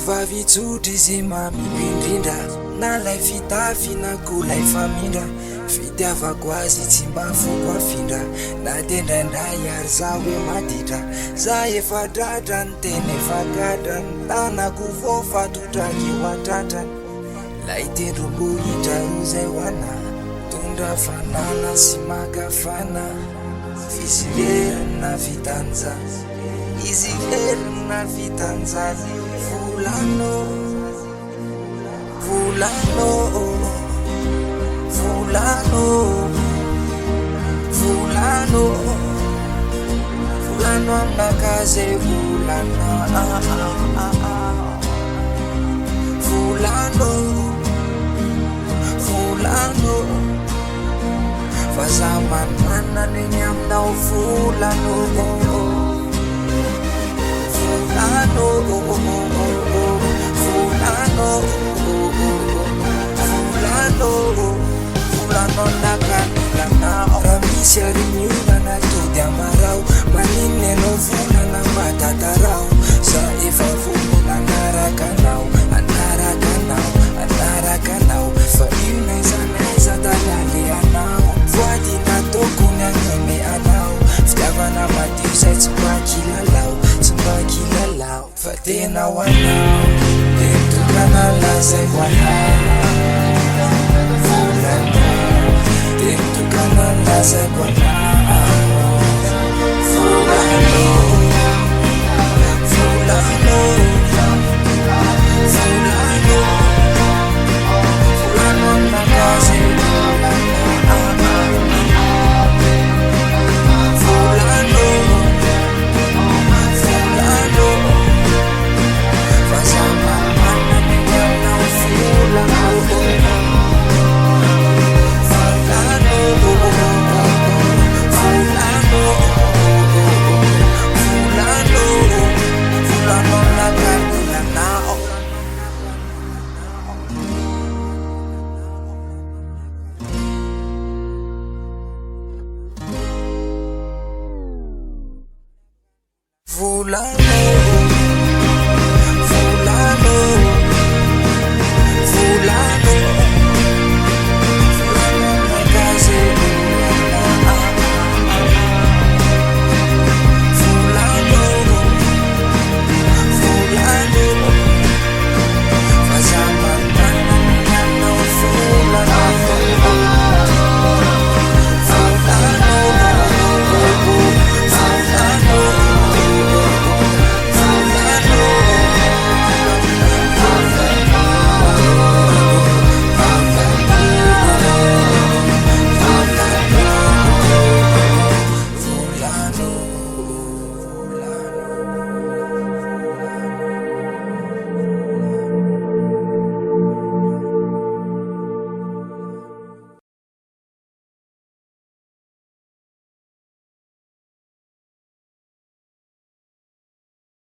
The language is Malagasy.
Tovovavy tsotra izy mamimby indrindra, na lay fitafy na koa lay famindra. Fitiavako azy tsy mba foko afindra, na de ndraindray ary zaho hoe maditra. Za efa dratra ny teny efa gadra, ny tanako vo fatotraky ho atratrany. Lay tendrombohitra io zay hoana, tondra fanana sy makafana. Izy verina vitanja, izy verina vitanja. Volano, volano, volano, volano, volano amnakaze volana. Volano, volano, fa za manana eny aminao volano. Volano, volano, volano, volano nakalanao. Raha misy ariniolana tody amarao, maninona anao volana matatarao. Za efa volana anarakanao, anarakanao, anarakanao. Fa io naizanaiza dalale anao, voady nataoko ny agnome anao. Fitiavana madio zay tsy mba kilalao, tsy mba kilalao. Fa tena ho anao, de mitokana lazay ho anao. Volana, de mitokana lazay ho anao. Volano, volano, volano, volano amnakaze volana. Volano, volano, fa za mamana eny aminao volano. Volano, volano, volano, volano nakalanao. Volano.